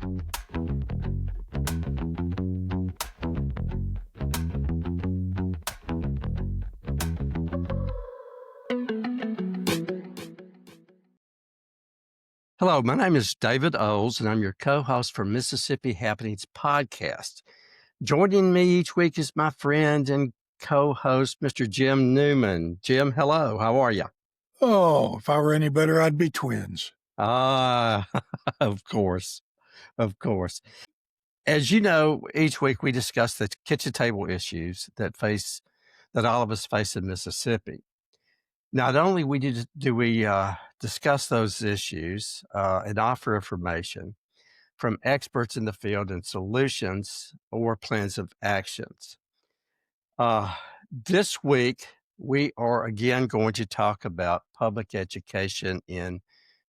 Hello, my name is David Oles, and I'm your co-host for Mississippi Happenings podcast. Joining me each week is my friend and co-host, Mr. Jim Newman. Jim, hello. How are you? Oh, if I were any better, I'd be twins. Ah, of course. Of course. As you know, each week we discuss the kitchen table issues that all of us face in Mississippi. Not only do we discuss those issues and offer information from experts in the field and solutions or plans of actions. This week, we are again going to talk about public education in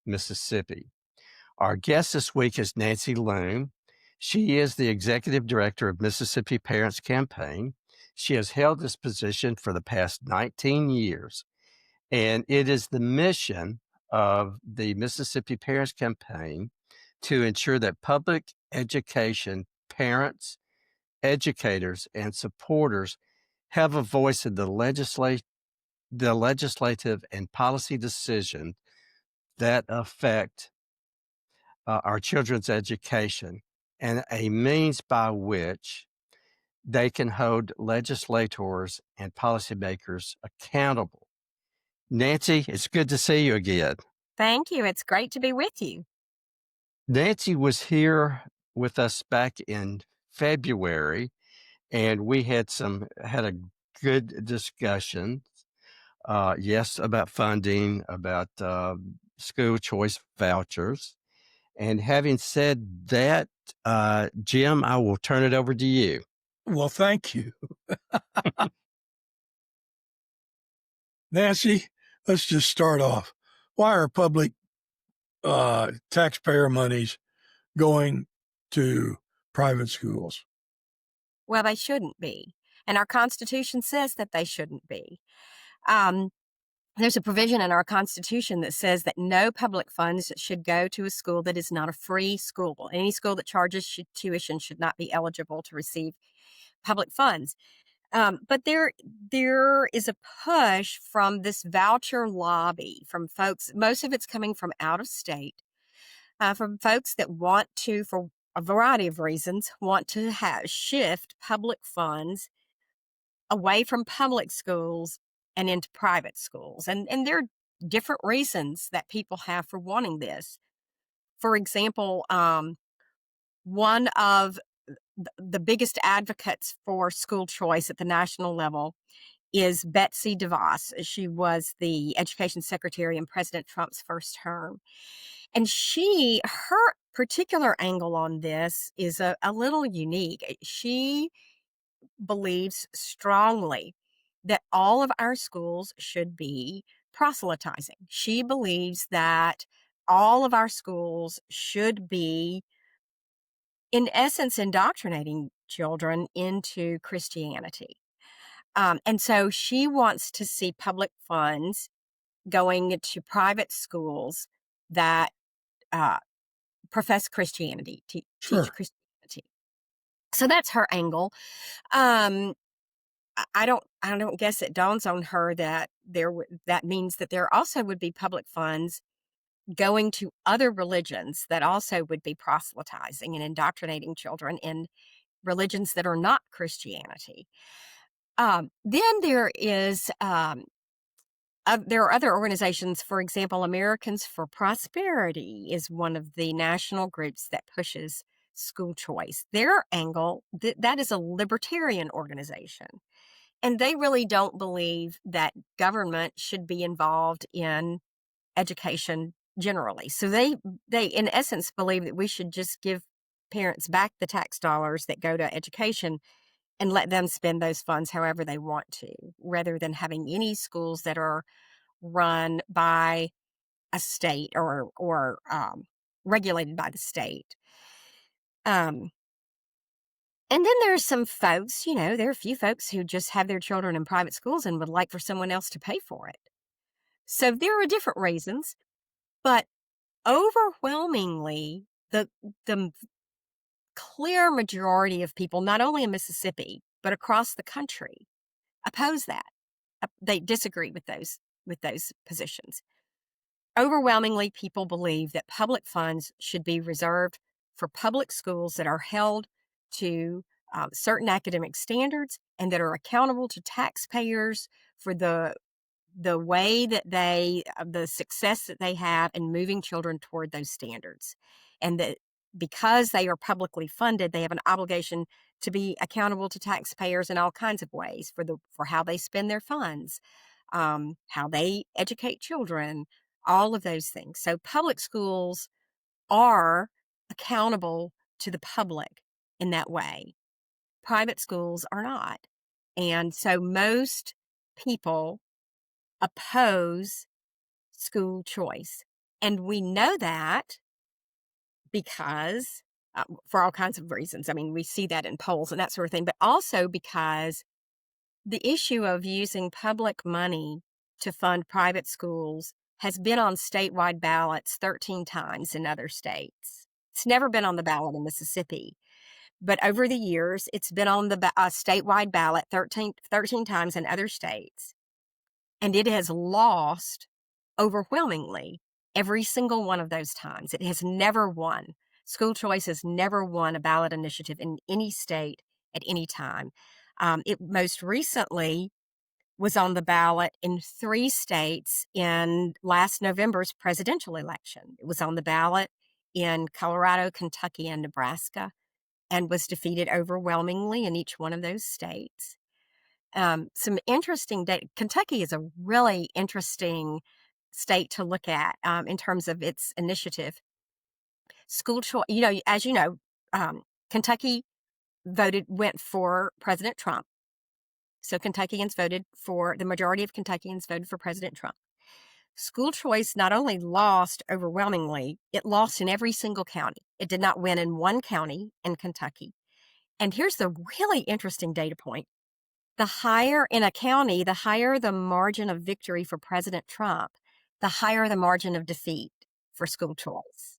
Mississippi. Our guest this week is Nancy Loome. She is the executive director of Mississippi Parents Campaign. She has held this position for the past 19 years, and it is the mission of the Mississippi Parents Campaign to ensure that public education parents, educators, and supporters have a voice in the legislative and policy decisions that affect our children's education, and a means by which they can hold legislators and policymakers accountable. Nancy, it's good to see you again. Thank you. It's great to be with you. Nancy was here with us back in February, and we had a good discussion. Yes, about funding, about school choice vouchers. And having said that, Jim, I will turn it over to you. Well, thank you. Nancy, let's just start off. Why are public taxpayer monies going to private schools? Well, they shouldn't be. And our Constitution says that they shouldn't be. There's a provision in our Constitution that says that no public funds should go to a school that is not a free school. Any school that charges tuition should not be eligible to receive public funds. But there is a push from this voucher lobby from folks. Most of it's coming from out of state, from folks that want to, for a variety of reasons, want to shift public funds away from public schools and into private schools. And there are different reasons that people have for wanting this. For example, one of the biggest advocates for school choice at the national level is Betsy DeVos. She was the education secretary in President Trump's first term. And her particular angle on this is a little unique. She believes strongly that all of our schools should be proselytizing. She believes that all of our schools should be, in essence, indoctrinating children into Christianity. And so she wants to see public funds going to private schools that profess Christianity, teach Christianity. So that's her angle. I don't guess it dawns on her that that means that there also would be public funds going to other religions that also would be proselytizing and indoctrinating children in religions that are not Christianity. Then there are other organizations. For example, Americans for Prosperity is one of the national groups that pushes school choice. Their angle, that is a libertarian organization. And they really don't believe that government should be involved in education generally. So they in essence believe that we should just give parents back the tax dollars that go to education and let them spend those funds however they want to, rather than having any schools that are run by a state or regulated by the state. And then there's some folks, there are a few folks who just have their children in private schools and would like for someone else to pay for it. So there are different reasons, but overwhelmingly, the clear majority of people, not only in Mississippi, but across the country, oppose that. They disagree with those positions. Overwhelmingly, people believe that public funds should be reserved for public schools that are held to certain academic standards and that are accountable to taxpayers for the way that the success that they have in moving children toward those standards. And that because they are publicly funded, they have an obligation to be accountable to taxpayers in all kinds of ways for how they spend their funds, how they educate children, all of those things. So public schools are accountable to the public in that way. Private schools are not. And so most people oppose school choice. And we know that because, for all kinds of reasons. I mean, we see that in polls and that sort of thing, but also because the issue of using public money to fund private schools has been on statewide ballots 13 times in other states. It's never been on the ballot in Mississippi. But over the years, it's been on the statewide ballot 13 times in other states. And it has lost overwhelmingly every single one of those times. It has never won. School choice has never won a ballot initiative in any state at any time. It most recently was on the ballot in 3 states in last November's presidential election. It was on the ballot in Colorado, Kentucky, and Nebraska, and was defeated overwhelmingly in each one of those states. Some interesting data. Kentucky is a really interesting state to look at in terms of its initiative. School choice, as you know, Kentucky went for President Trump. So the majority of Kentuckians voted for President Trump. School choice not only lost overwhelmingly, it lost in every single county. It did not win in one county in Kentucky. And here's the really interesting data point. The higher in a county, the higher the margin of victory for President Trump, the higher the margin of defeat for school choice.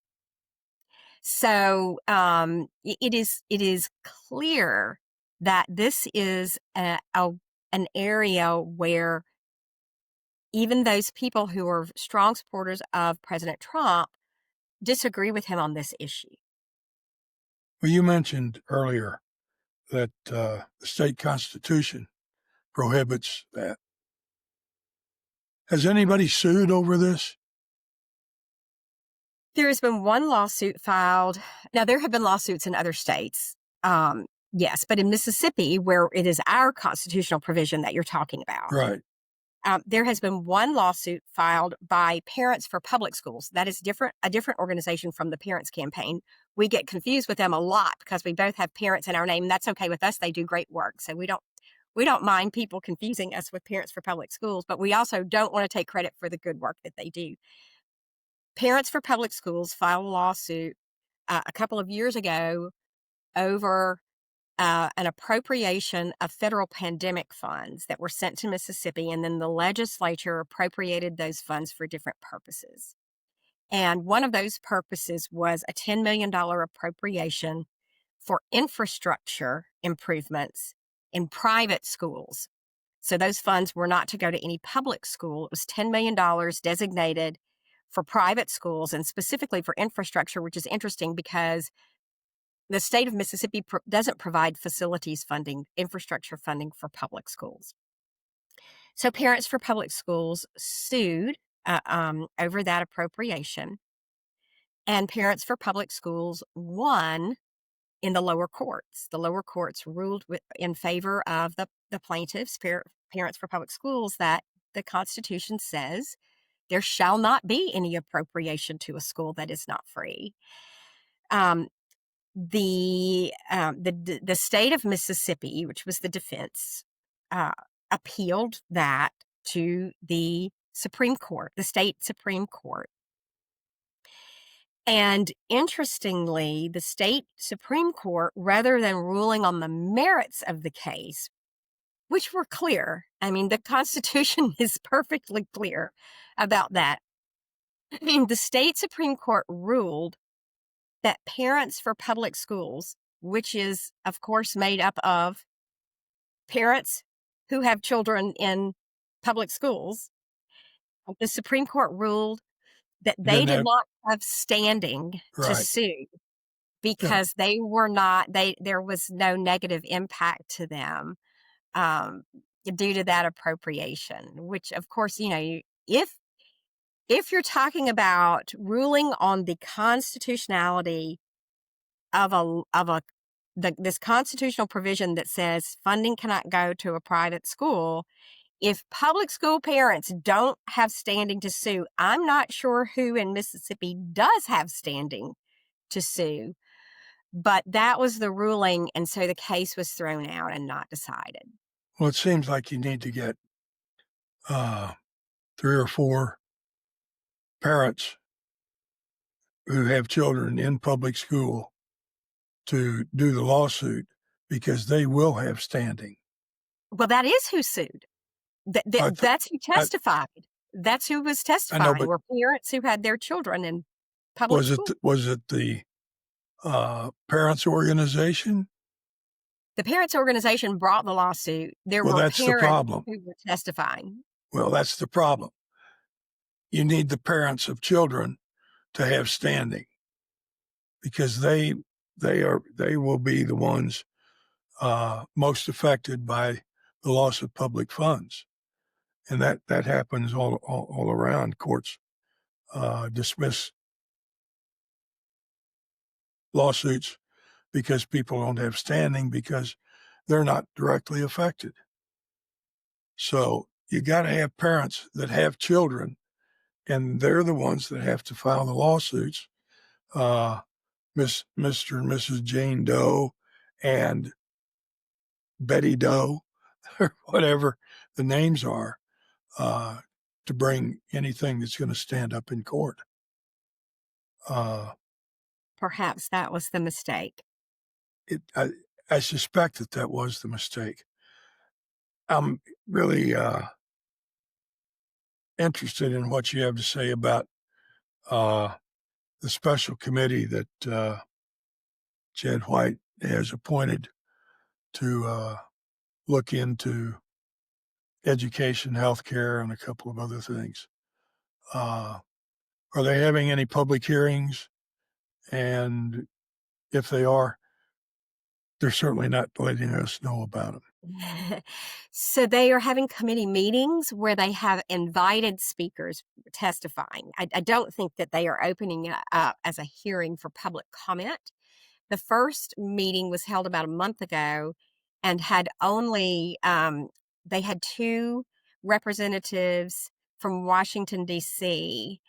So it is clear that this is an area where even those people who are strong supporters of President Trump disagree with him on this issue. Well, you mentioned earlier that the state constitution prohibits that. Has anybody sued over this? There has been one lawsuit filed. Now, there have been lawsuits in other states, yes, but in Mississippi, where it is our constitutional provision that you're talking about, Right. There has been one lawsuit filed by Parents for Public Schools. That is a different organization from the Parents Campaign. We get confused with them a lot because we both have parents in our name. That's okay with us. They do great work. So we don't mind people confusing us with Parents for Public Schools, but we also don't want to take credit for the good work that they do. Parents for Public Schools filed a lawsuit a couple of years ago over an appropriation of federal pandemic funds that were sent to Mississippi, and then the legislature appropriated those funds for different purposes. And one of those purposes was a $10 million appropriation for infrastructure improvements in private schools. So those funds were not to go to any public school. It was $10 million designated for private schools and specifically for infrastructure, which is interesting because the state of Mississippi doesn't provide facilities funding, infrastructure funding for public schools. So Parents for Public Schools sued over that appropriation, and Parents for Public Schools won in the lower courts. The lower courts ruled in favor of the plaintiffs, Parents for Public Schools, that the Constitution says there shall not be any appropriation to a school that is not free. The state of Mississippi, which was the defense, appealed that to the Supreme Court, the state Supreme Court. And interestingly, the state Supreme Court, rather than ruling on the merits of the case, which were clear, I mean, the Constitution is perfectly clear about that. The state Supreme Court ruled that Parents for Public Schools which is, of course, made up of parents who have children in public schools. The Supreme Court ruled that they Didn't did have not have standing to right. sue Yeah. because they were not there was no negative impact to them, um, due to that appropriation, which, of course, if you're talking about ruling on the constitutionality of this constitutional provision that says funding cannot go to a private school, if public school parents don't have standing to sue, I'm not sure who in Mississippi does have standing to sue. But that was the ruling, and so the case was thrown out and not decided. Well, it seems like you need to get 3 or 4 parents who have children in public school to do the lawsuit because they will have standing. Well, that is who sued. That's who testified. That's who was testifying, but were parents who had their children in public school. was it the parents' organization? The parents' organization brought the lawsuit. There Well, were that's the parents problem. who were testifying. Well, that's the problem. You need the parents of children to have standing because they will be the ones most affected by the loss of public funds, and that happens all around. Courts dismiss lawsuits because people don't have standing because they're not directly affected. So you got to have parents that have children, and they're the ones that have to file the lawsuits. Mr. and Mrs. Jane Doe and Betty Doe, or whatever the names are, to bring anything that's going to stand up in court. Perhaps that was the mistake. I suspect that was the mistake. I'm really interested in what you have to say about the special committee that Jed White has appointed to look into education, healthcare, and a couple of other things. Are they having any public hearings? And if they are, they're certainly not letting us know about them. So they are having committee meetings where they have invited speakers testifying. I don't think that they are opening it up as a hearing for public comment. The first meeting was held about a month ago and had only, they had 2 representatives from Washington, D.C.,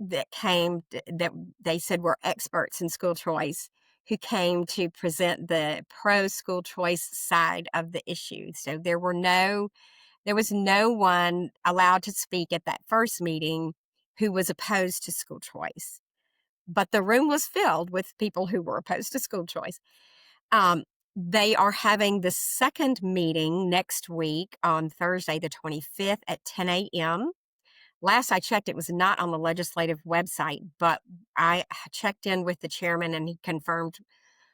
that came, that they said were experts in school choice, who came to present the pro-school choice side of the issue. So there was no one allowed to speak at that first meeting who was opposed to school choice. But the room was filled with people who were opposed to school choice. They are having the second meeting next week on Thursday, the 25th at 10 a.m. Last I checked, it was not on the legislative website, but I checked in with the chairman and he confirmed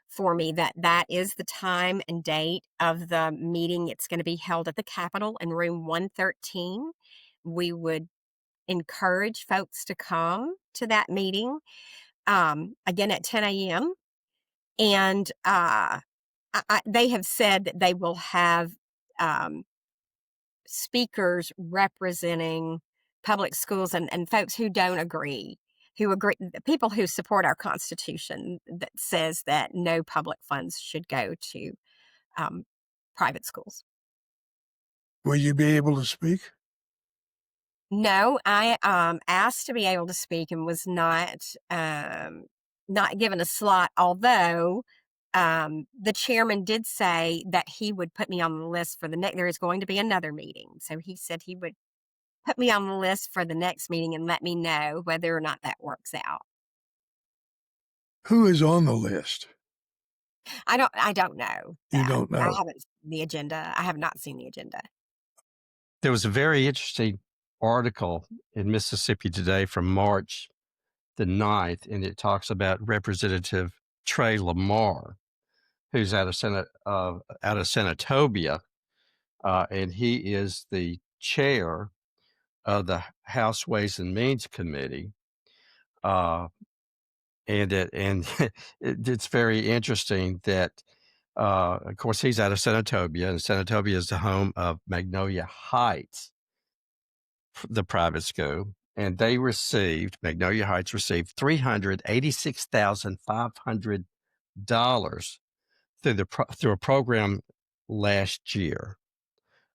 for me that that is the time and date of the meeting. It's going to be held at the Capitol in room 113. We would encourage folks to come to that meeting, again at 10 a.m. And they have said that they will have speakers representing public schools and folks who don't agree, people who support our Constitution that says that no public funds should go to private schools. Will you be able to speak? No, I asked to be able to speak and was not given a slot, although the chairman did say that he would put me on the list for the next. There is going to be another meeting. So he said he would put me on the list for the next meeting and let me know whether or not that works out. Who is on the list? I don't know. You don't know. I haven't seen the agenda. I have not seen the agenda. There was a very interesting article in Mississippi Today from March the 9th, and it talks about Representative Trey Lamar, who's out of Senatobia, and he is the chair of the House Ways and Means Committee. And it's very interesting that, of course, he's out of Senatobia, and Senatobia is the home of Magnolia Heights, the private school, and Magnolia Heights received $386,500 through a program last year.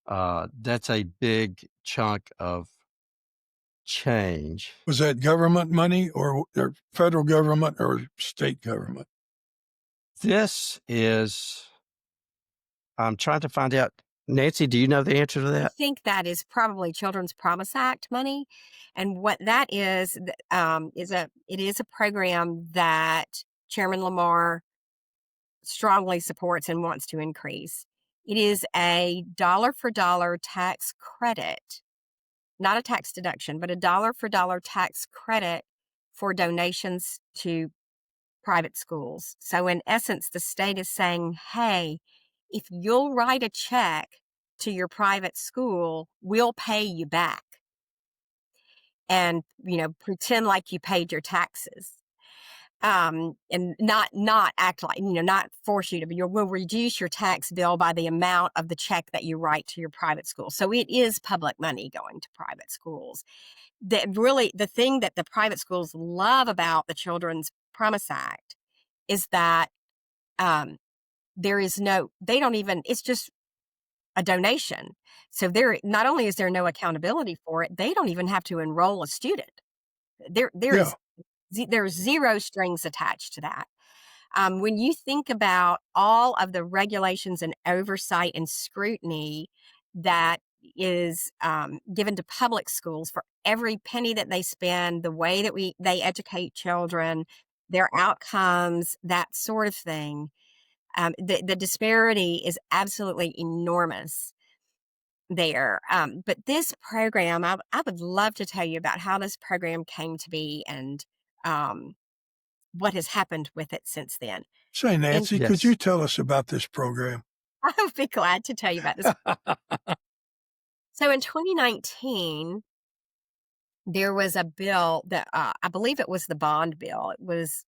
That's a big chunk of change. Was that government money or federal government or state government? I'm trying to find out. Nancy, do you know the answer to I that? think that is probably Children's Promise Act money, and what that is a program that Chairman Lamar strongly supports and wants to increase. It is a dollar for dollar tax credit, not a tax deduction, but a dollar for dollar tax credit for donations to private schools. So in essence, the state is saying, hey, if you'll write a check to your private school, we'll pay you back. And, pretend like you paid your taxes. And not act like, not force you to, but we'll reduce your tax bill by the amount of the check that you write to your private school. So it is public money going to private schools. The thing that the private schools love about the Children's Promise Act is that it's just a donation. So not only is there no accountability for it, they don't even have to enroll a student. There's zero strings attached to that. When you think about all of the regulations and oversight and scrutiny that is given to public schools for every penny that they spend, the way that they educate children, their outcomes, that sort of thing, the disparity is absolutely enormous there. But this program, I would love to tell you about how this program came to be and what has happened with it since then. Say, Nancy, Yes. could you tell us about this program? I would be glad to tell you about this. So in 2019, there was a bill that I believe it was the bond bill. It was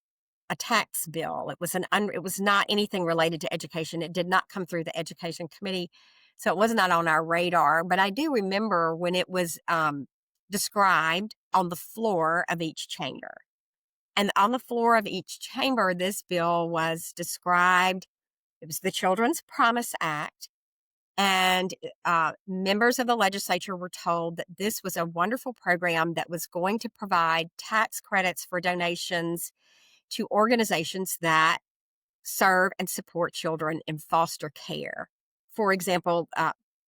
a tax bill. It was not anything related to education. It did not come through the Education Committee, so it was not on our radar. But I do remember when it was described on the floor of each chamber. And on the floor of each chamber, this bill was described. It was the Children's Promise Act. And members of the legislature were told that this was a wonderful program that was going to provide tax credits for donations to organizations that serve and support children in foster care. For example,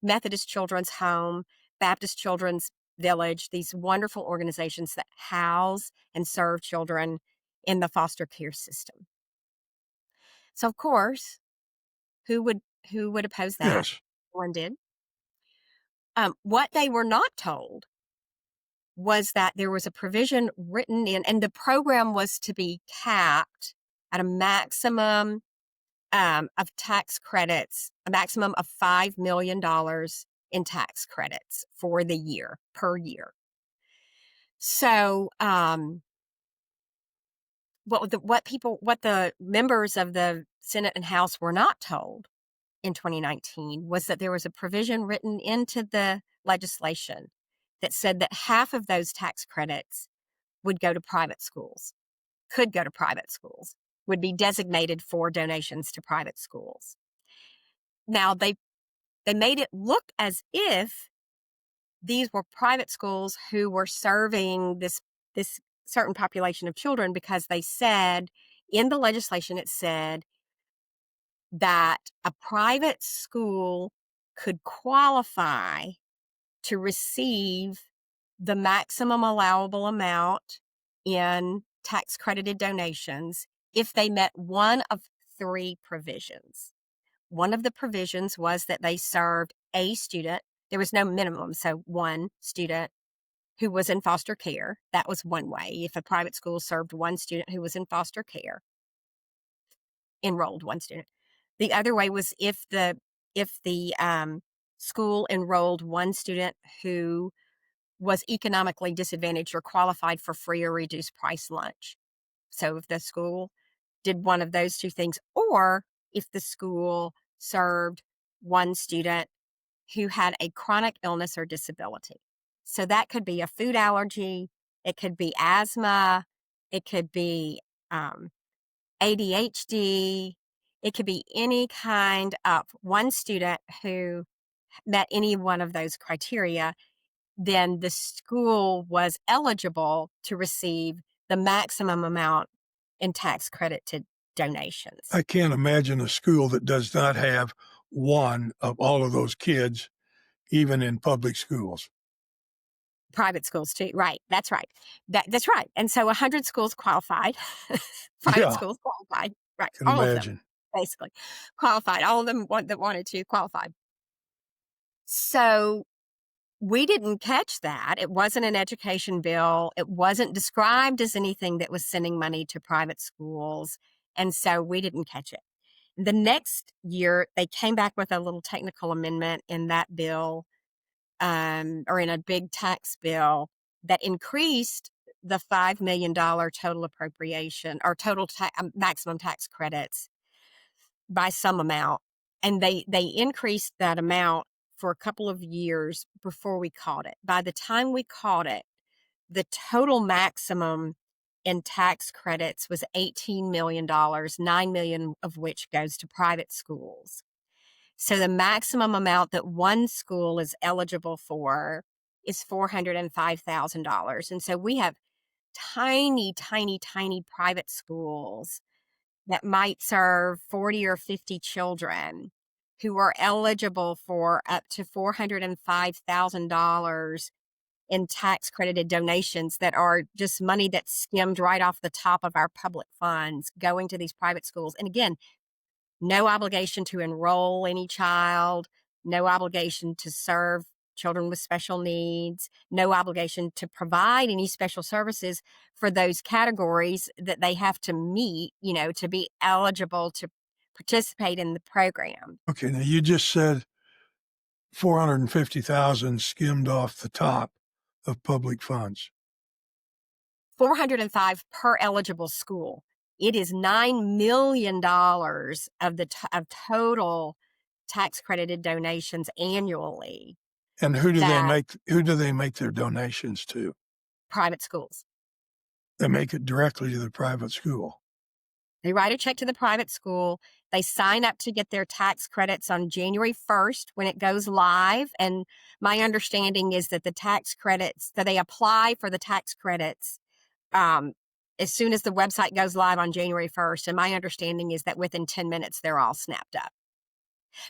Methodist Children's Home, Baptist Children's Village, these wonderful organizations that house and serve children in the foster care system. So, of course, who would oppose that? Yes. One did. What they were not told was that there was a provision written in, and the program was to be capped at a maximum of tax credits, a maximum of $5 million in tax credits for the year, per year. So, what the members of the Senate and House were not told in 2019 was that there was a provision written into the legislation that said that half of those tax credits would go to private schools, would be designated for donations to private schools. Now, they made it look as if these were private schools who were serving this certain population of children, because they said in the legislation, it said that a private school could qualify to receive the maximum allowable amount in tax credited donations if they met one of three provisions. One of the provisions was that they served a student. There was no minimum, so one student who was in foster care. That was one way, if a private school served one student who was in foster care. enrolled one student. The other way was if the school enrolled one student who was economically disadvantaged or qualified for free or reduced price lunch. So if the school did one of those two things, or if the school served one student who had a chronic illness or disability. So that could be a food allergy, it could be asthma, it could be ADHD, it could be any kind of one student who met any one of those criteria, then the school was eligible to receive the maximum amount in tax credit to donations. I can't imagine a school that does not have one of all of those kids, even in public schools. Private schools too, right? That's right. That's right. And so 100 schools qualified. Private Yeah, schools qualified, right? can All of them imagine. basically qualified. All of them that wanted to qualified. So we didn't catch that. It wasn't an education bill. It wasn't described as anything that was sending money to private schools. And so we didn't catch it. The next year, they came back with a little technical amendment in that bill, or in a big tax bill that increased the $5 million total appropriation or total maximum tax credits by some amount. And they increased that amount for a couple of years before we caught it. By the time we caught it, the total maximum in tax credits was $18 million, $9 million of which goes to private schools. So the maximum amount that one school is eligible for is $405,000. And so we have tiny, tiny, tiny private schools that might serve 40 or 50 children who are eligible for up to $405,000 in tax credited donations that are just money that's skimmed right off the top of our public funds going to these private schools. And again, no obligation to enroll any child, no obligation to serve children with special needs, no obligation to provide any special services for those categories that they have to meet, to be eligible to participate in the program. Okay, now you just said 450,000 skimmed off the top of public funds. 405 per eligible school. It is $9 million of of total tax credited donations annually. And who do they make their donations to? Private schools. They make it directly to the private school. They write a check to the private school. They sign up to get their tax credits on January 1st when it goes live. And my understanding is that the tax credits, that they apply for the tax credits as soon as the website goes live on January 1st. And my understanding is that within 10 minutes, they're all snapped up.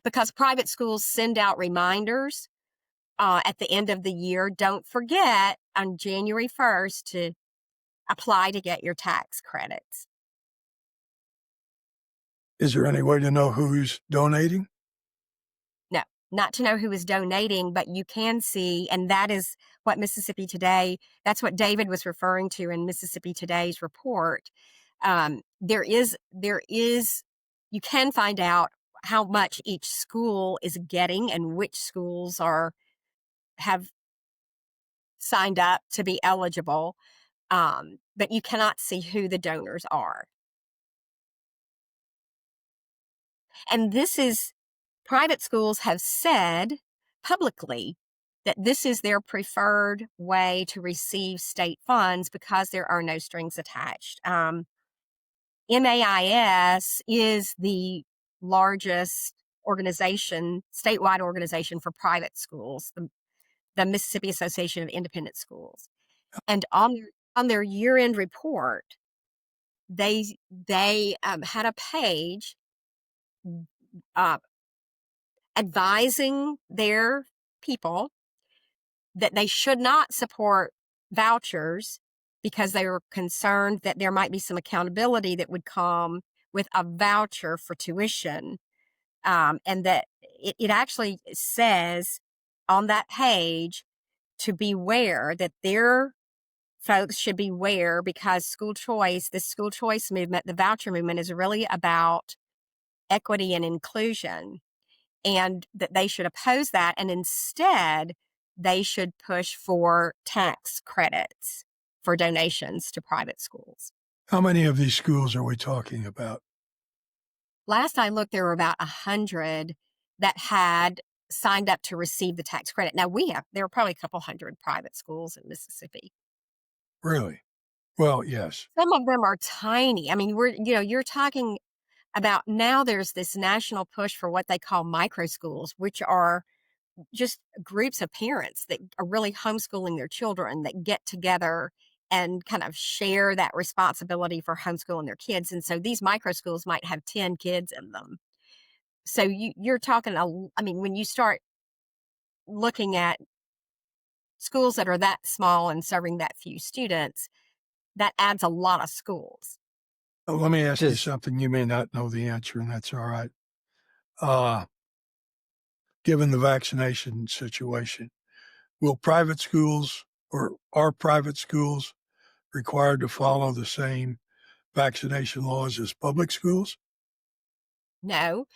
Because private schools send out reminders at the end of the year. Don't forget on January 1st to apply to get your tax credits. Is there any way to know who's donating? No, not to know who is donating, but you can see, and that is what Mississippi Today, that's what David was referring to in Mississippi Today's report. There is, you can find out how much each school is getting and which schools have signed up to be eligible, but you cannot see who the donors are. And private schools have said publicly that this is their preferred way to receive state funds because there are no strings attached. MAIS is the largest statewide organization for private schools, the Mississippi Association of Independent Schools. And on their year-end report, they had a page advising their people that they should not support vouchers because they were concerned that there might be some accountability that would come with a voucher for tuition. And that it actually says on that page to beware, that their folks should beware, because the school choice movement, the voucher movement, is really about equity and inclusion, and that they should oppose that. And instead, they should push for tax credits for donations to private schools. How many of these schools are we talking about? Last I looked, there were about 100 that had signed up to receive the tax credit. Now there are probably a couple hundred private schools in Mississippi. Really? Well, yes. Some of them are tiny. I mean, you're talking about now there's this national push for what they call micro schools, which are just groups of parents that are really homeschooling their children that get together and kind of share that responsibility for homeschooling their kids. And so these micro schools might have 10 kids in them. So you're talking, I mean, when you start looking at schools that are that small and serving that few students, that adds a lot of schools. Let me ask you Just something. You may not know the answer, and that's all right. Given the vaccination situation, will private schools or are private schools required to follow the same vaccination laws as public schools? No,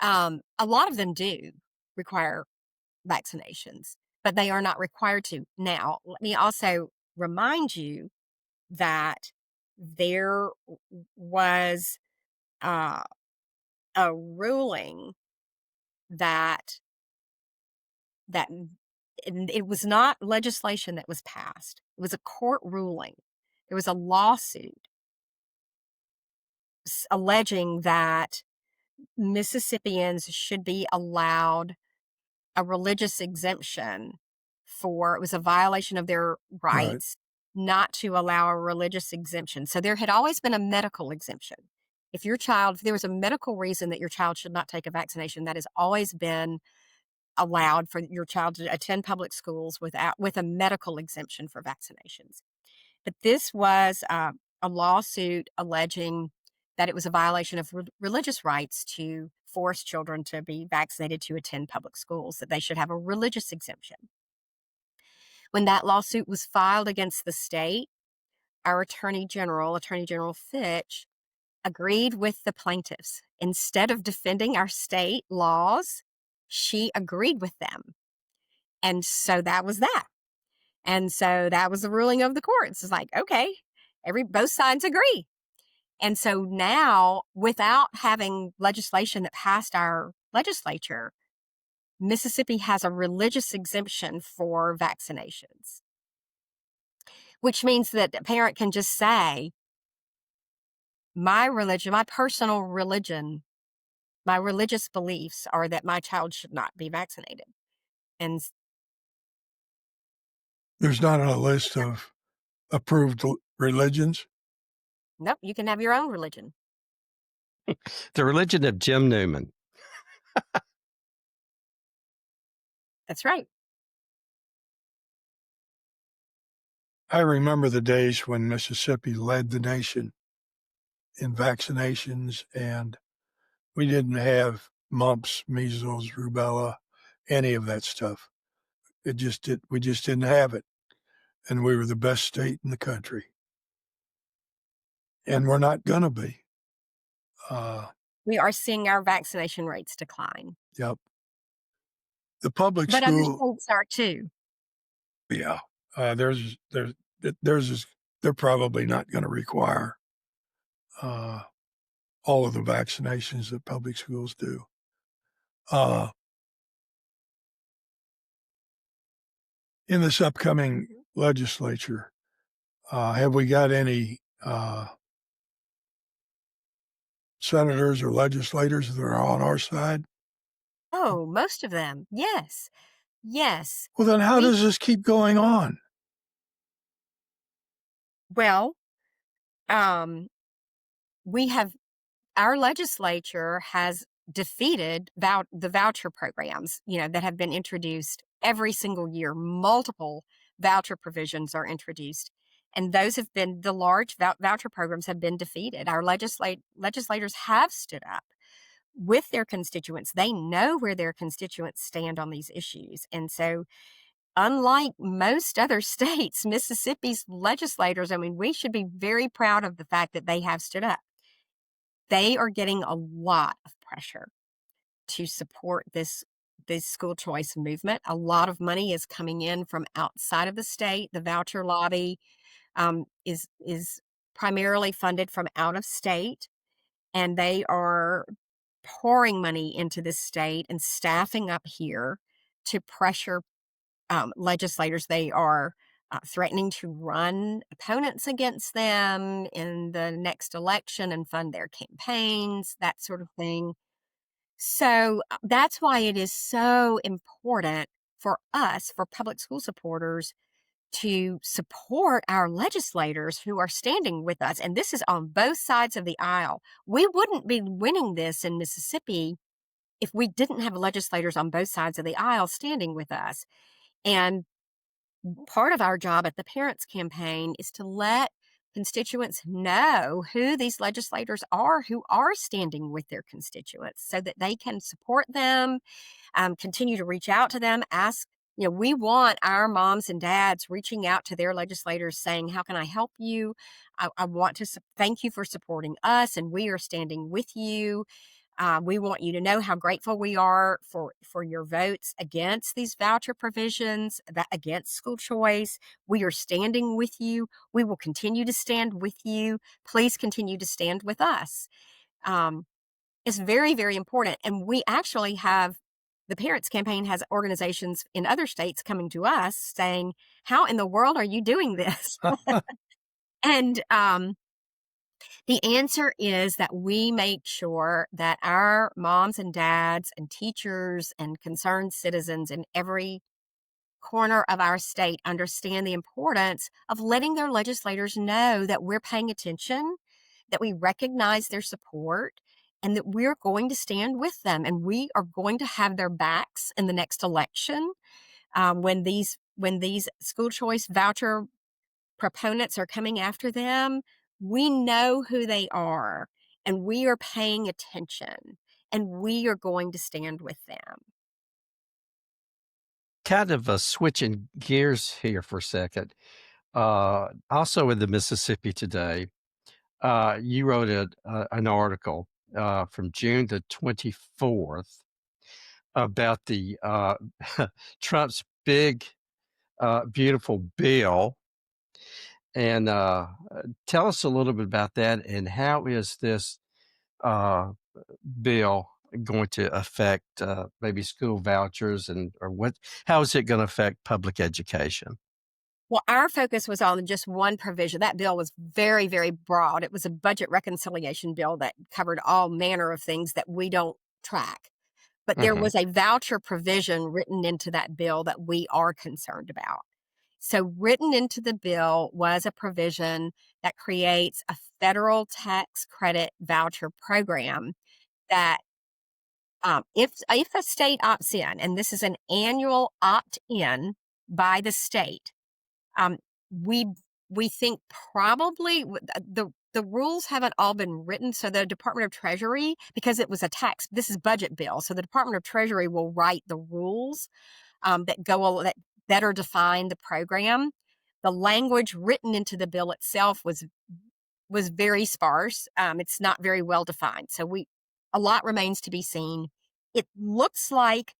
a lot of them do require vaccinations, but they are not required to. Now, let me also remind you that there was uh, a ruling that that it was not legislation that was passed. It was a court ruling. There was a lawsuit alleging that Mississippians should be allowed a religious exemption it was a violation of their Right. rights not to allow a religious exemption. So there had always been a medical exemption. If there was a medical reason that your child should not take a vaccination, that has always been allowed for your child to attend public schools with a medical exemption for vaccinations. But this was a lawsuit alleging that it was a violation of religious rights to force children to be vaccinated to attend public schools, that they should have a religious exemption. When that lawsuit was filed against the state, our Attorney General Fitch, agreed with the plaintiffs. Instead of defending our state laws, she agreed with them. And so that was that. And so that was the ruling of the courts. It's like, okay, both sides agree. And so now, without having legislation that passed our legislature, Mississippi has a religious exemption for vaccinations, which means that a parent can just say, my religion, my personal religion, my religious beliefs are that my child should not be vaccinated. And There's not a list of approved religions. nope, you can have your own religion. the religion of Jim Newman. That's right. I remember the days when Mississippi led the nation in vaccinations, and we didn't have mumps, measles, rubella, any of that stuff. We just didn't have it. And we were the best state in the country. And we're not going to be. We are seeing our vaccination rates decline. Yep. The public But other school, states are too. yeah. They're probably not going to require all of the vaccinations that public schools do. In this upcoming legislature, have we got any senators or legislators that are on our side? Oh, most of them. Yes. Yes. Well, then how does this keep going on? Well, our legislature has defeated the voucher programs, that have been introduced every single year. Multiple voucher provisions are introduced, and those have been the large voucher programs have been defeated. Our legislators have stood up with their constituents. They know where their constituents stand on these issues, and so unlike most other states, Mississippi's legislators, I mean, we should be very proud of the fact that they have stood up. They are getting a lot of pressure to support this school choice movement. A lot of money is coming in from outside of the state. The voucher lobby is primarily funded from out of state, and they are pouring money into this state and staffing up here to pressure legislators. They are threatening to run opponents against them in the next election and fund their campaigns, that sort of thing. So that's why it is so important for us, for public school supporters, to support our legislators who are standing with us. And this is on both sides of the aisle. We wouldn't be winning this in Mississippi if we didn't have legislators on both sides of the aisle standing with us. And part of our job at the Parents Campaign is to let constituents know who these legislators are who are standing with their constituents so that they can support them, continue to reach out to them, ask. We want our moms and dads reaching out to their legislators saying, how can I help you? I want to thank you for supporting us, and we are standing with you. We want you to know how grateful we are for your votes against these voucher provisions, against school choice. We are standing with you. We will continue to stand with you. Please continue to stand with us. It's very, very important. And we actually have, the Parents Campaign has organizations in other states coming to us saying, how in the world are you doing this? And the answer is that we make sure that our moms and dads and teachers and concerned citizens in every corner of our state understand the importance of letting their legislators know that we're paying attention, that we recognize their support, and that we're going to stand with them, and we are going to have their backs in the next election. When these school choice voucher proponents are coming after them, we know who they are, and we are paying attention, and we are going to stand with them. Kind of switching gears here for a second. Also in the Mississippi Today, you wrote an article from June the 24th about the Trump's big, beautiful bill. And tell us a little bit about that, and how is this uh, bill going to affect maybe school vouchers, how is it going to affect public education? Well, our focus was on just one provision. That bill was very, very broad. It was a budget reconciliation bill that covered all manner of things that we don't track. But there Hmm. was a voucher provision written into that bill that we are concerned about. So, written into the bill was a provision that creates a federal tax credit voucher program that, if a state opts in, and this is an annual opt-in by the state, um, we we think probably the rules haven't all been written. So the Department of Treasury, because it was this is budget bill, so the Department of Treasury will write the rules that better define the program. The language written into the bill itself was very sparse. It's not very well defined. So a lot remains to be seen. It looks like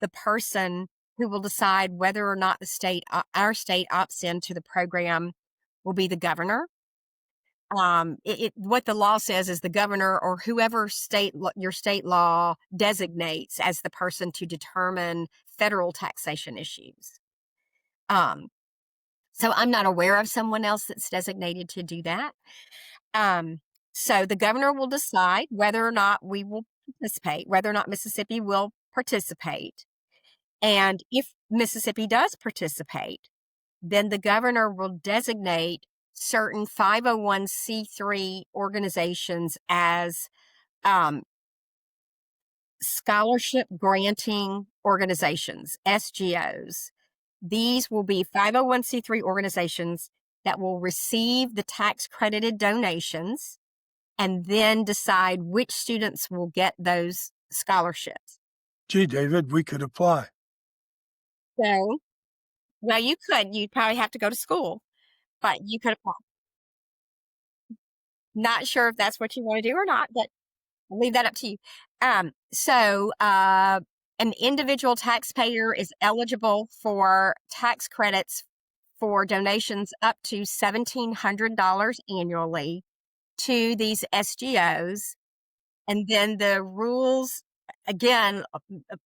the person who will decide whether or not our state opts into the program will be the governor. What the law says is the governor or whoever your state law designates as the person to determine federal taxation issues. Um, so I'm not aware of someone else that's designated to do that. Um, so the governor will decide whether or not we will participate, whether or not Mississippi will participate. And if Mississippi does participate, then the governor will designate certain 501c3 organizations as scholarship granting organizations, SGOs. These will be 501c3 organizations that will receive the tax credited donations and then decide which students will get those scholarships. Gee, David, we could apply. So, well, you could. You'd probably have to go to school, but you could apply. Not sure if that's what you want to do or not, but I'll leave that up to you. An individual taxpayer is eligible for tax credits for donations up to $1,700 annually to these SGOs. And then the rules, again,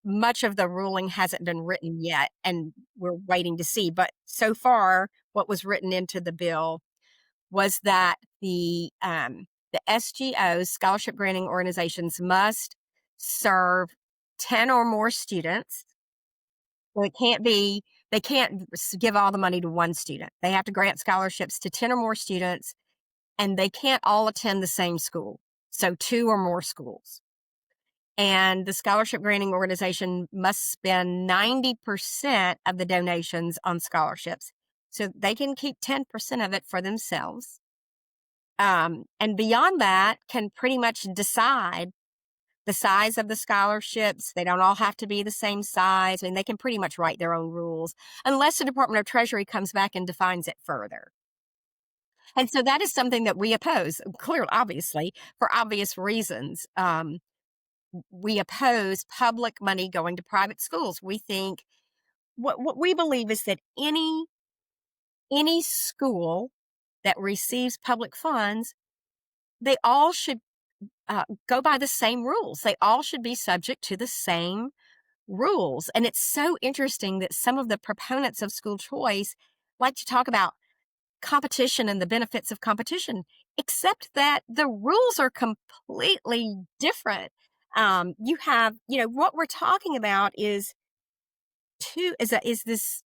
much of the ruling hasn't been written yet, and we're waiting to see. But so far, what was written into the bill was that the SGOs, scholarship granting organizations, must serve 10 or more students. So they can't give all the money to one student. They have to grant scholarships to 10 or more students, and they can't all attend the same school. So 2 or more schools. And the scholarship granting organization must spend 90% of the donations on scholarships. So they can keep 10% of it for themselves. And beyond that, can pretty much decide the size of the scholarships. They don't all have to be the same size. I mean, they can pretty much write their own rules unless the Department of Treasury comes back and defines it further. And so that is something that we oppose, clearly, obviously, for obvious reasons. We oppose public money going to private schools. We think what we believe is that any school that receives public funds, they all should go by the same rules. They all should be subject to the same rules. And it's so interesting that some of the proponents of school choice like to talk about competition and the benefits of competition, except that the rules are completely different. What we're talking about is this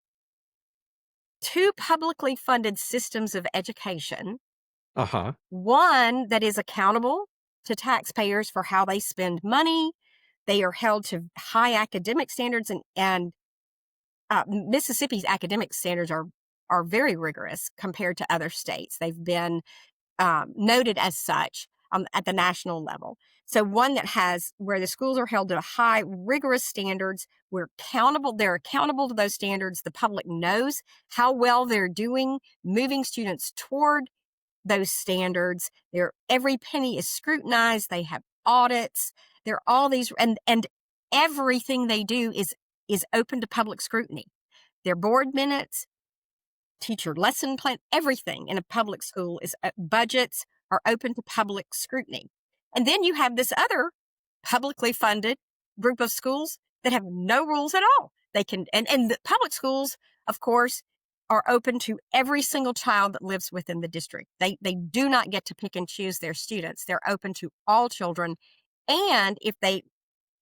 two publicly funded systems of education. Uh-huh. One that is accountable to taxpayers for how they spend money. They are held to high academic standards, and Mississippi's academic standards are very rigorous compared to other states. They've been noted as such at the national level. So one where the schools are held to high, rigorous standards. They're accountable to those standards. The public knows how well they're doing, moving students toward those standards. Every penny is scrutinized. They have audits. There are all these, and everything they do is open to public scrutiny. Their board minutes, teacher lesson plan, everything in a public school is budgets are open to public scrutiny. And then you have this other publicly funded group of schools that have no rules at all. They can, and the public schools, of course, are open to every single child that lives within the district. They do not get to pick and choose their students. They're open to all children. And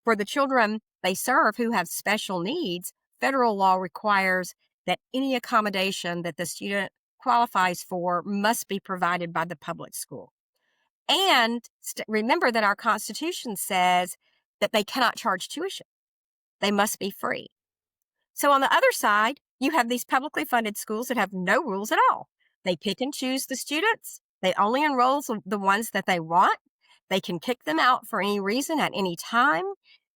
for the children they serve who have special needs, federal law requires that any accommodation that the student qualifies for must be provided by the public school. And remember that our Constitution says that they cannot charge tuition. They must be free. So on the other side, you have these publicly funded schools that have no rules at all. They pick and choose the students. They only enroll the ones that they want. They can kick them out for any reason at any time.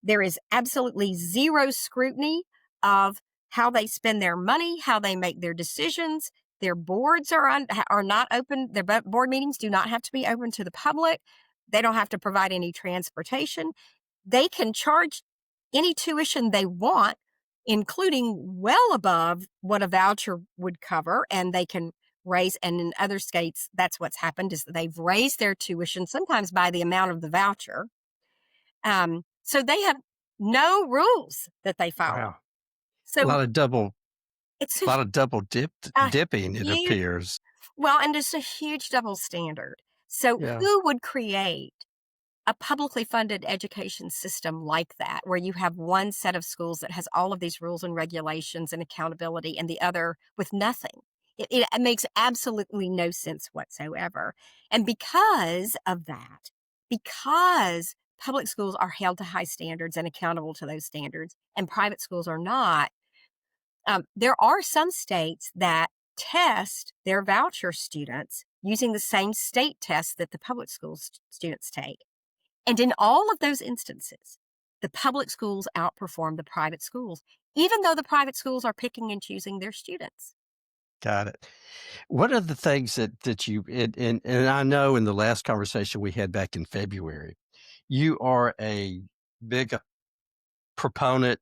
There is absolutely zero scrutiny of how they spend their money, how they make their decisions. Their boards are not open. Their board meetings do not have to be open to the public. They don't have to provide any transportation. They can charge any tuition they want, including well above what a voucher would cover, and they can raise, and in other states, that's what's happened, is that they've raised their tuition, sometimes by the amount of the voucher. So they have no rules that they follow. Wow. So A lot of double it's dipping, it huge, appears. well, and just a huge double standard. So Yeah. who would create a publicly funded education system like that, where you have one set of schools that has all of these rules and regulations and accountability, and the other with nothing? It makes absolutely no sense whatsoever. And because of that, because public schools are held to high standards and accountable to those standards, and private schools are not, there are some states that test their voucher students using the same state test that the public school students take. And in all of those instances, the public schools outperform the private schools, even though the private schools are picking and choosing their students. Got it. What are the things that you and I know in the last conversation we had back in February, you are a big proponent,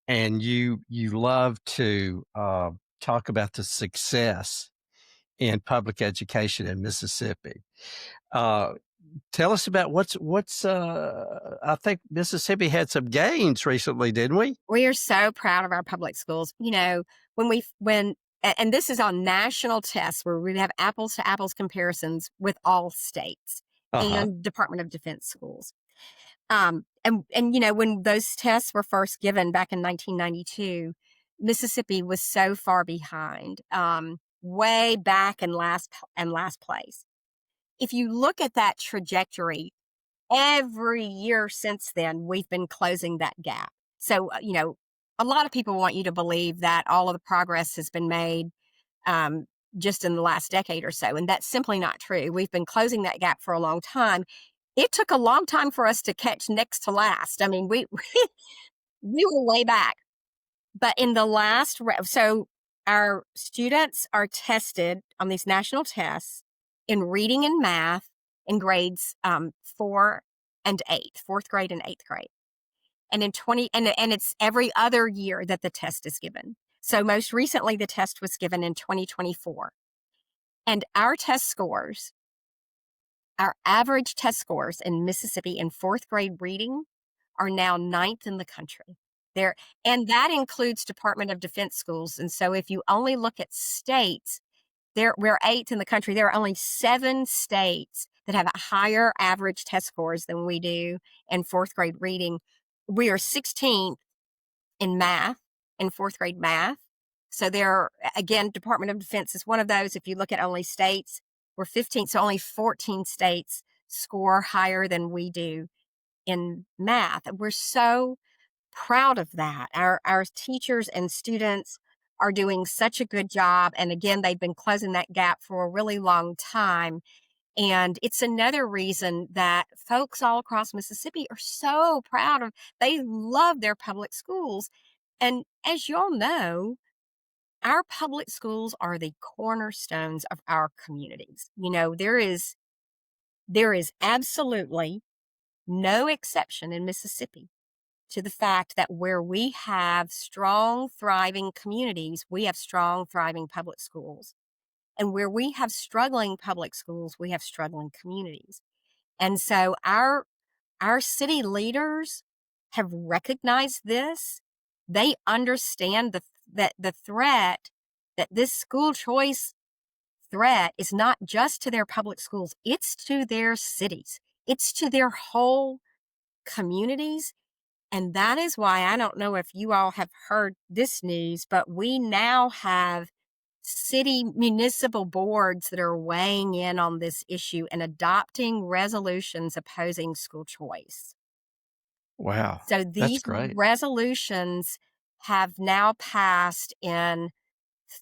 and you love to talk about the success in public education in Mississippi. Uh, Tell us about what's. I think Mississippi had some gains recently, didn't we? We are so proud of our public schools. And this is on national tests where we have apples to apples comparisons with all states Uh huh. and Department of Defense schools. When those tests were first given back in 1992, Mississippi was so far behind, way back in last place. If you look at that trajectory, every year since then, we've been closing that gap. So, a lot of people want you to believe that all of the progress has been made um, just in the last decade or so. And that's simply not true. We've been closing that gap for a long time. It took a long time for us to catch next to last. I mean, we were way back. But in the so our students are tested on these national tests in reading and math in grades 4 and 8, fourth grade and eighth grade. And and it's every other year that the test is given. So most recently, the test was given in 2024. And our average test scores in Mississippi in fourth grade reading are now ninth in the country. And that includes Department of Defense schools. And so if you only look at states, we're eighth in the country. There are only 7 states that have a higher average test scores than we do in fourth grade reading. We are 16th in math, in fourth grade math. So again, Department of Defense is one of those. If you look at only states, we're 15th. So only 14 states score higher than we do in math. We're so proud of that. Our teachers and students are doing such a good job. And again, they've been closing that gap for a really long time. And it's another reason that folks all across Mississippi are so proud of, they love their public schools. And as y'all know, our public schools are the cornerstones of our communities. There is absolutely no exception in Mississippi to the fact that where we have strong, thriving communities, we have strong, thriving public schools. And where we have struggling public schools, we have struggling communities. And so our city leaders have recognized this. They understand the threat, that this school choice threat is not just to their public schools, it's to their cities. It's to their whole communities. And that is why, I don't know if you all have heard this news, but we now have city municipal boards that are weighing in on this issue and adopting resolutions opposing school choice. Wow, So that's these great. resolutions have now passed in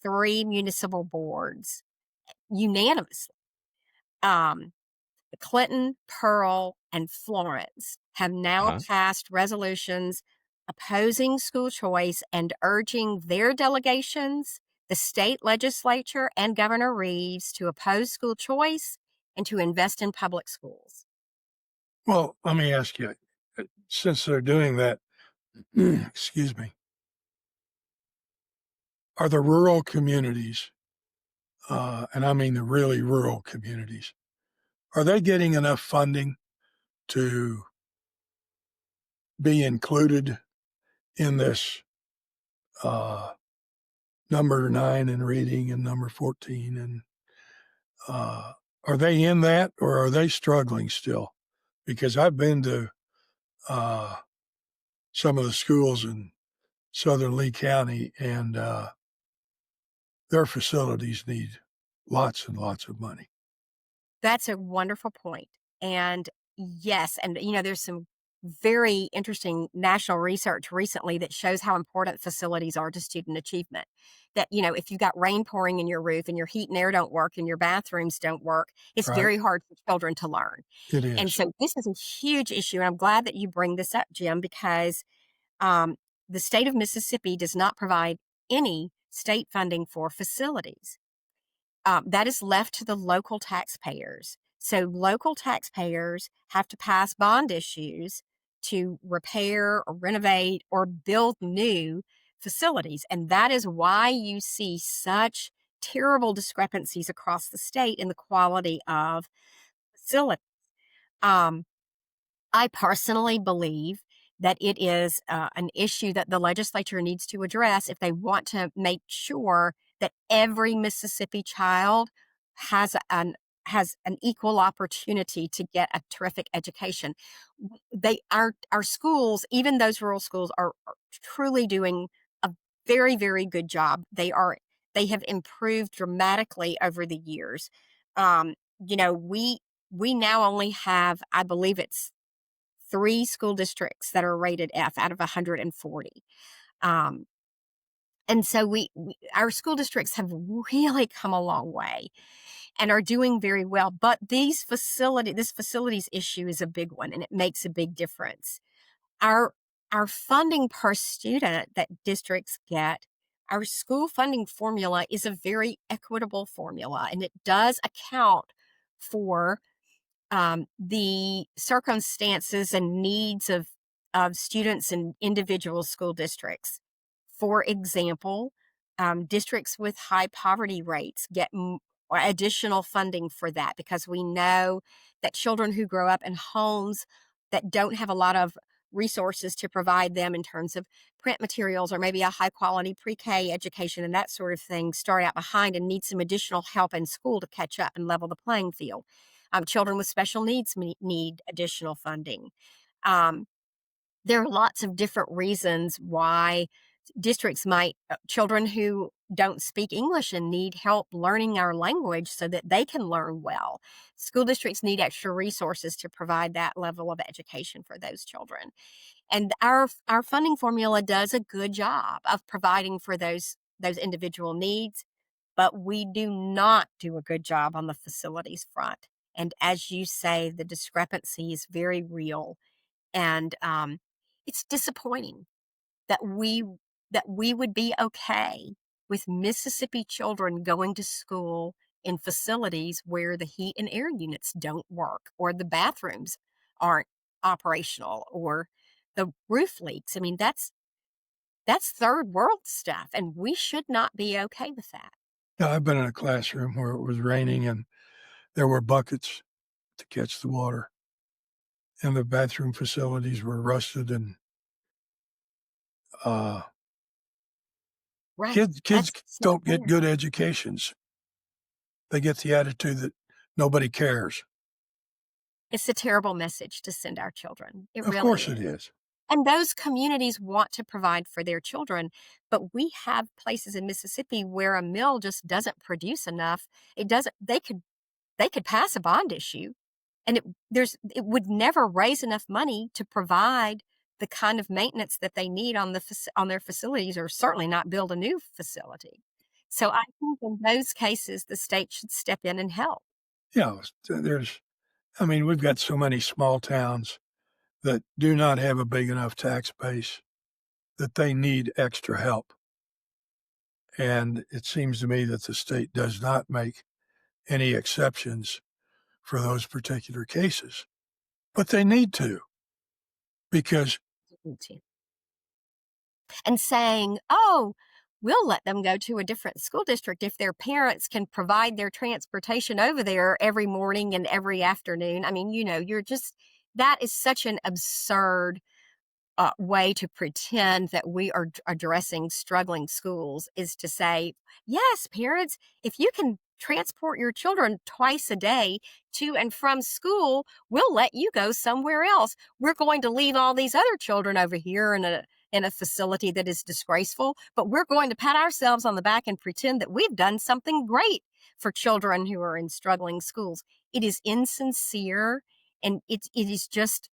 3 municipal boards unanimously. Um, Clinton, Pearl, and Florence have now Uh-huh. passed resolutions opposing school choice and urging their delegations, the state legislature, and Governor Reeves to oppose school choice and to invest in public schools. Well, let me ask you, since they're doing that, excuse me, are the rural communities, and I mean the really rural communities, are they getting enough funding to be included in this number 9 in reading and number 14? And are they in that, or are they struggling still? Because I've been to some of the schools in southern Lee County, and their facilities need lots and lots of money. That's a wonderful point. And yes, and there's some very interesting national research recently that shows how important facilities are to student achievement. That, if you've got rain pouring in your roof and your heat and air don't work and your bathrooms don't work, it's Right? very hard for children to learn. It And is. so this is a huge issue. And I'm glad that you bring this up, Jim, because um, the state of Mississippi does not provide any state funding for facilities. That is left to the local taxpayers. So local taxpayers have to pass bond issues to repair or renovate or build new facilities. And that is why you see such terrible discrepancies across the state in the quality of facilities. Um, I personally believe that it is an issue that the legislature needs to address if they want to make sure that every Mississippi child has an equal opportunity to get a terrific education. Our schools, even those rural schools, are truly doing a very, very good job. They have improved dramatically over the years. Um, we now only have, I believe it's 3 school districts that are rated F out of 140. Um, and so our school districts have really come a long way and are doing very well. But this facilities issue is a big one, and it makes a big difference. Our our funding per student that districts get, our school funding formula is a very equitable formula, and it does account for the circumstances and needs of students in individual school districts. For example, districts with high poverty rates get additional funding for that because we know that children who grow up in homes that don't have a lot of resources to provide them in terms of print materials or maybe a high quality pre-K education and that sort of thing start out behind and need some additional help in school to catch up and level the playing field. Children with special needs need additional funding. Um, there are lots of different reasons why children who don't speak English and need help learning our language so that they can learn well. School districts need extra resources to provide that level of education for those children. And our funding formula does a good job of providing for those individual needs, but we do not do a good job on the facilities front. And as you say, the discrepancy is very real, and it's disappointing that we would be okay with Mississippi children going to school in facilities where the heat and air units don't work, or the bathrooms aren't operational, or the roof leaks. I mean, that's third world stuff, and we should not be okay with that. Yeah, I've been in a classroom where it was raining and there were buckets to catch the water, and the bathroom facilities were rusted and uh, Right. kids That's not don't get fair. good educations. They get the attitude that nobody cares. It's a terrible message to send our children. It Of really course it is. is. And those communities want to provide for their children, but we have places in Mississippi where a mill just doesn't produce enough. It doesn't they could pass a bond issue, and it would never raise enough money to provide the kind of maintenance that they need on their facilities, or certainly not build a new facility. So I think in those cases the state should step in and help. Yeah, we've got so many small towns that do not have a big enough tax base that they need extra help. And it seems to me that the state does not make any exceptions for those particular cases. But they need to, because And saying, "Oh, we'll let them go to a different school district if their parents can provide their transportation over there every morning and every afternoon." I mean, that is such an absurd way to pretend that we are addressing struggling schools, is to say, yes, parents, if you can transport your children twice a day to and from school, we'll let you go somewhere else. We're going to leave all these other children over here in a facility that is disgraceful, but we're going to pat ourselves on the back and pretend that we've done something great for children who are in struggling schools. It is insincere, and it is just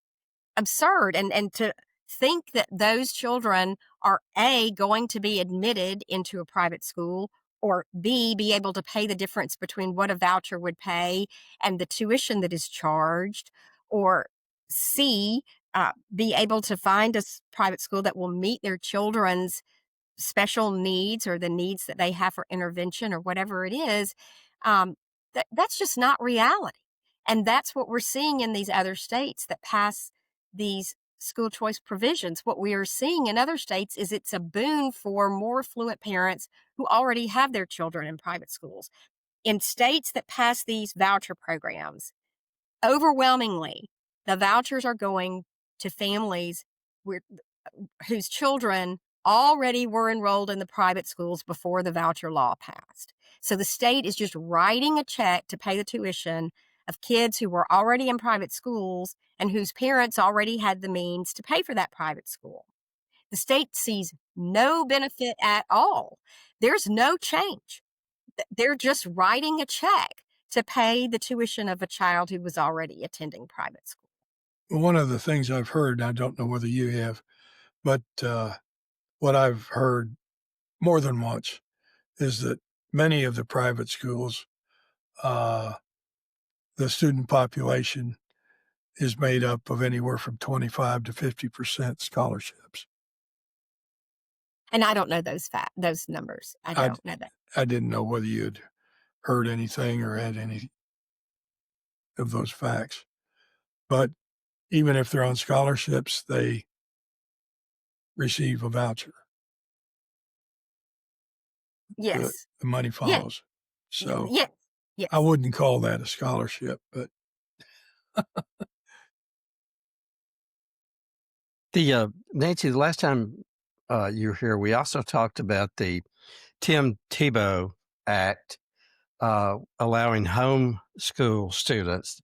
absurd. And to think that those children are A, going to be admitted into a private school, or B, be able to pay the difference between what a voucher would pay and the tuition that is charged, or C, be able to find a private school that will meet their children's special needs or the needs that they have for intervention or whatever it is. That's just not reality. And that's what we're seeing in these other states that pass these school choice provisions, what we are seeing in other states is it's a boon for more affluent parents who already have their children in private schools. In states that pass these voucher programs, overwhelmingly, the vouchers are going to families where, whose children already were enrolled in the private schools before the voucher law passed. So the state is just writing a check to pay the tuition of kids who were already in private schools and whose parents already had the means to pay for that private school. The state sees no benefit at all. There's no change. They're just writing a check to pay the tuition of a child who was already attending private school. One of the things I've heard, I don't know whether you have, but what I've heard more than once is that many of the private schools, the student population is made up of anywhere from 25 to 50% scholarships. And I don't know those numbers. I don't know that. I didn't know whether you'd heard anything or had any of those facts. But even if they're on scholarships, they receive a voucher. Yes. The money follows. So yes. I wouldn't call that a scholarship, but Nancy, the last time you were here, we also talked about the Tim Tebow Act allowing homeschool students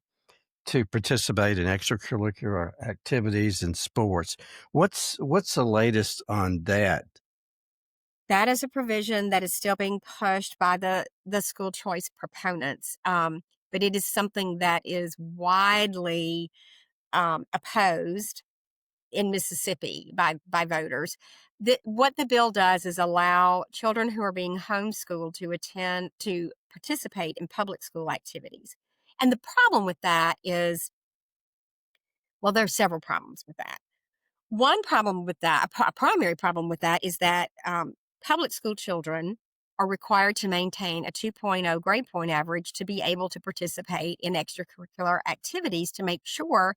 to participate in extracurricular activities and sports. What's the latest on that? That is a provision that is still being pushed by the school choice proponents, but it is something that is widely opposed in Mississippi by voters. What the bill does is allow children who are being homeschooled to participate in public school activities. And the problem with that is, well, there are several problems with that. One problem with that, a primary problem with that, is that public school children are required to maintain a 2.0 grade point average to be able to participate in extracurricular activities to make sure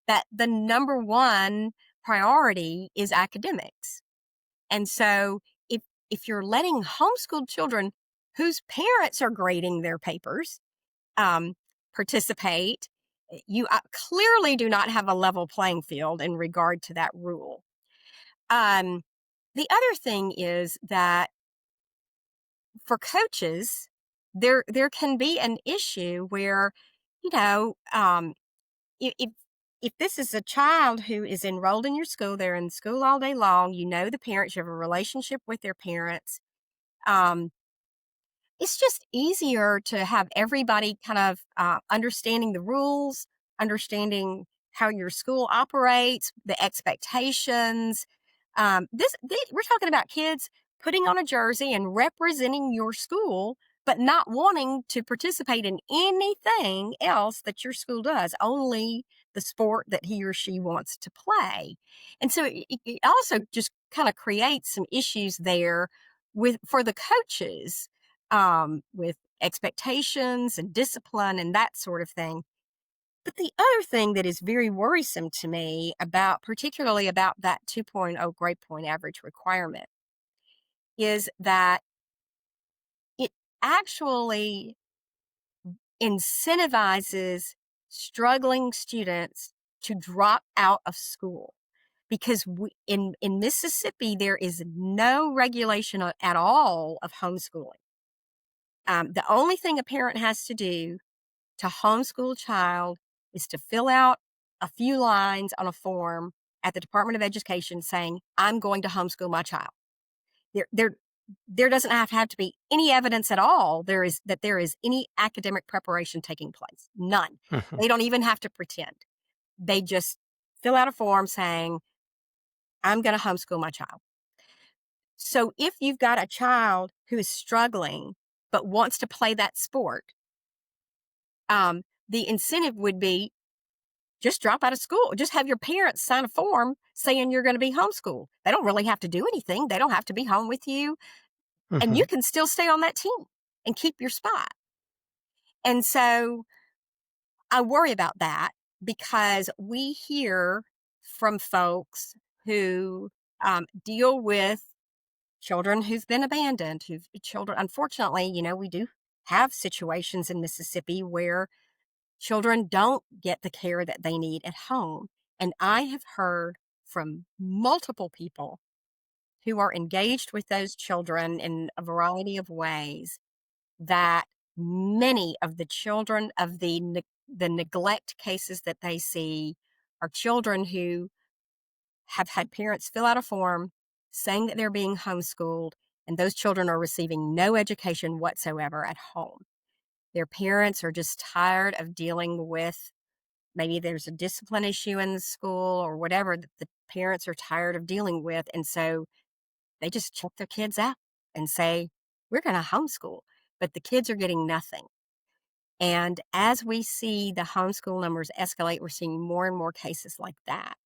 that the number one priority is academics. And so if you're letting homeschooled children whose parents are grading their papers participate, you clearly do not have a level playing field in regard to that rule. The other thing is that for coaches, there can be an issue where, if this is a child who is enrolled in your school, they're in school all day long, the parents, you have a relationship with their parents. It's just easier to have everybody kind of understanding the rules, understanding how your school operates, the expectations. We're talking about kids putting on a jersey and representing your school, but not wanting to participate in anything else that your school does, only the sport that he or she wants to play. And so it also just kind of creates some issues there for the coaches, with expectations and discipline and that sort of thing. But the other thing that is very worrisome to me particularly about that 2.0 grade point average requirement, is that it actually incentivizes struggling students to drop out of school. Because in Mississippi, there is no regulation at all of homeschooling. The only thing a parent has to do to homeschool a child is to fill out a few lines on a form at the Department of Education saying, I'm going to homeschool my child. There doesn't have to be any evidence at all there is any academic preparation taking place. None. They don't even have to pretend. They just fill out a form saying, I'm going to homeschool my child. So if you've got a child who is struggling but wants to play that sport, the incentive would be just drop out of school. Just have your parents sign a form saying you're going to be homeschooled. They don't really have to do anything. They don't have to be home with you. And you can still stay on that team and keep your spot. And so I worry about that because we hear from folks who deal with children who've been abandoned, who've children. Unfortunately, we do have situations in Mississippi where children don't get the care that they need at home. And I have heard from multiple people who are engaged with those children in a variety of ways that many of the children of the neglect cases that they see are children who have had parents fill out a form saying that they're being homeschooled, and those children are receiving no education whatsoever at home. Their parents are just tired of dealing with, maybe there's a discipline issue in the school or whatever that the parents are tired of dealing with. And so they just check their kids out and say, we're going to homeschool, but the kids are getting nothing. And as we see the homeschool numbers escalate, we're seeing more and more cases like that.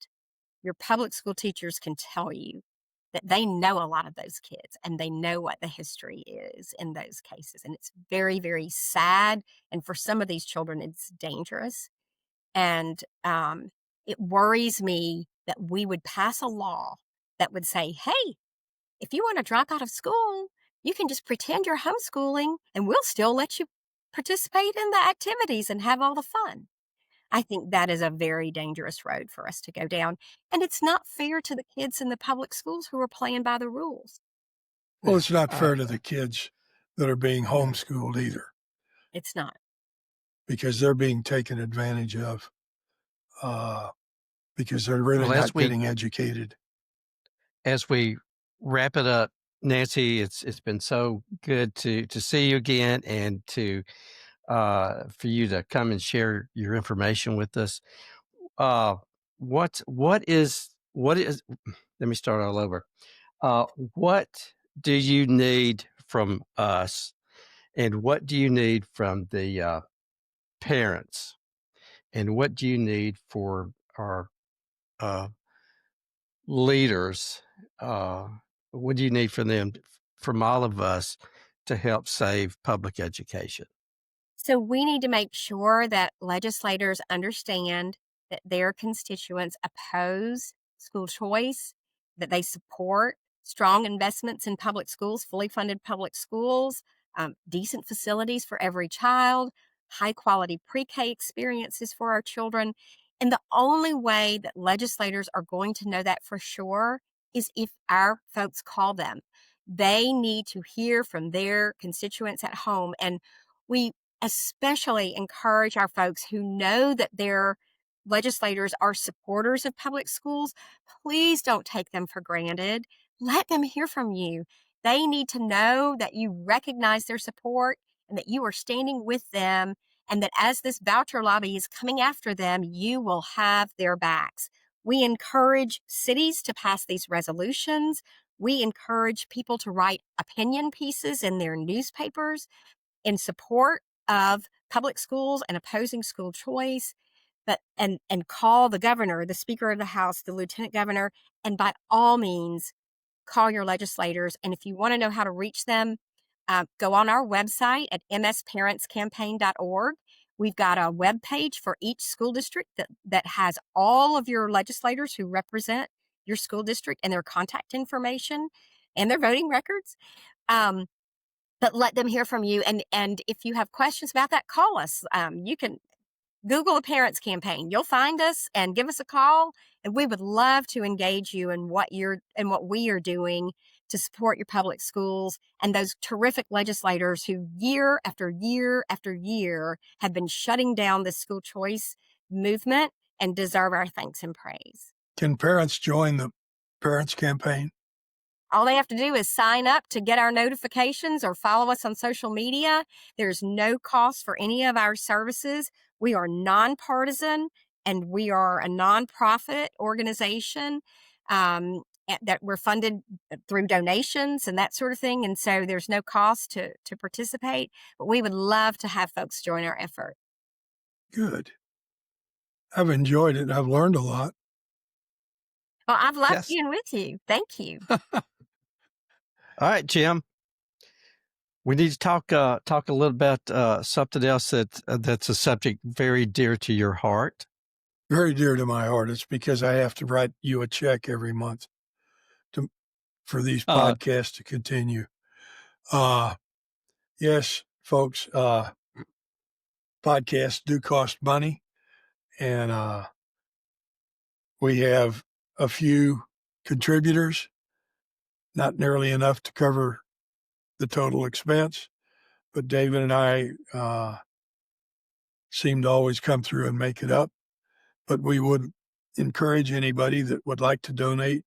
Your public school teachers can tell you that they know a lot of those kids and they know what the history is in those cases. And it's very, very sad. And for some of these children, it's dangerous. And it worries me that we would pass a law that would say, hey, if you want to drop out of school, you can just pretend you're homeschooling and we'll still let you participate in the activities and have all the fun. I think that is a very dangerous road for us to go down. And it's not fair to the kids in the public schools who are playing by the rules. Well, it's not fair to the kids that are being homeschooled either, It's not. because they're being taken advantage of because they're really Well, not getting educated. As we wrap it up, Nancy, it's been so good to see you again and to for you to come and share your information with us. What is let me start all over. What do you need from us, and what do you need from the parents, and what do you need for our leaders? What do you need from them, from all of us, to help save public education? So we need to make sure that legislators understand that their constituents oppose school choice, that they support strong investments in public schools, fully funded public schools, decent facilities for every child, high quality pre K experiences for our children. And the only way that legislators are going to know that for sure is if our folks call them. They need to hear from their constituents at home. And we especially encourage our folks who know that their legislators are supporters of public schools. Please don't take them for granted. Let them hear from you. They need to know that you recognize their support and that you are standing with them, and that as this voucher lobby is coming after them, you will have their backs. We encourage cities to pass these resolutions. We encourage people to write opinion pieces in their newspapers in support of public schools and opposing school choice, but and call the governor, the Speaker of the House, the Lieutenant Governor, and by all means, call your legislators. And if you want to know how to reach them, go on our website at msparentscampaign.org. We've got a web page for each school district that has all of your legislators who represent your school district and their contact information and their voting records. But let them hear from you. And if you have questions about that, call us. You can Google a parents campaign. You'll find us and give us a call. And we would love to engage you in what we are doing to support your public schools and those terrific legislators who year after year after year have been shutting down the school choice movement and deserve our thanks and praise. Can parents join the parents campaign? All they have to do is sign up to get our notifications or follow us on social media. There's no cost for any of our services. We are nonpartisan and we are a nonprofit organization that we're funded through donations and that sort of thing. And so there's no cost to participate, but we would love to have folks join our effort. Good. I've enjoyed it. I've learned a lot. Well, I've loved Yes. being with you. Thank you. All right, Jim. We need to talk a little about something else that's a subject very dear to your heart. Very dear to my heart. It's because I have to write you a check every month for these podcasts to continue. Yes, folks, podcasts do cost money, and we have a few contributors, not nearly enough to cover the total expense, but David and I seem to always come through and make it up. But we would encourage anybody that would like to donate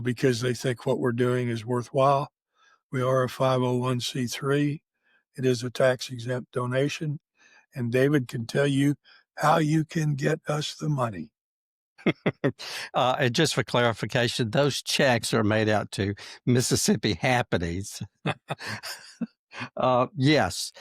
because they think what we're doing is worthwhile. We are a 501c3. It is a tax-exempt donation. And David can tell you how you can get us the money. And just for clarification, those checks are made out to Mississippi Happenings. Yes.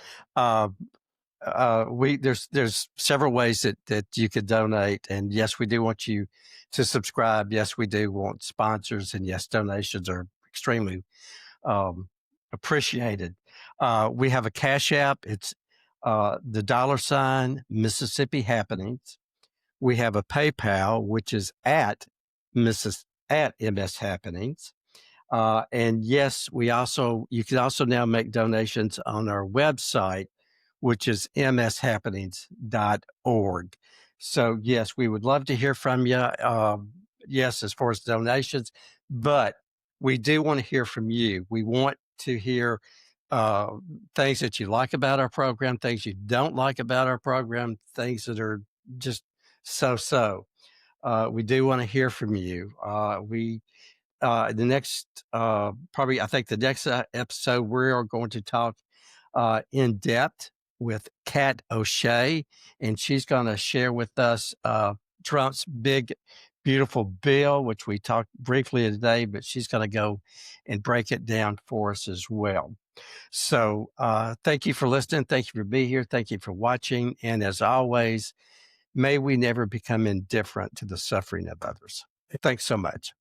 There's several ways that you could donate, and yes, we do want you to subscribe. Yes, we do want sponsors, and yes, donations are extremely appreciated. We have a Cash App. It's the $ Mississippi Happenings. We have a PayPal, which is at MS Happenings. And yes, you can also now make donations on our website, which is mshappenings.org. So yes, we would love to hear from you. Yes, as far as donations, but we do want to hear from you. We want to hear things that you like about our program, things you don't like about our program, things that are just so. We do want to hear from you. The next, probably, I think the next episode, we are going to talk in depth with Kat O'Shea, and she's going to share with us Trump's big, beautiful bill, which we talked briefly today, but she's going to go and break it down for us as well. So thank you for listening. Thank you for being here. Thank you for watching. And as always, may we never become indifferent to the suffering of others. Thanks so much.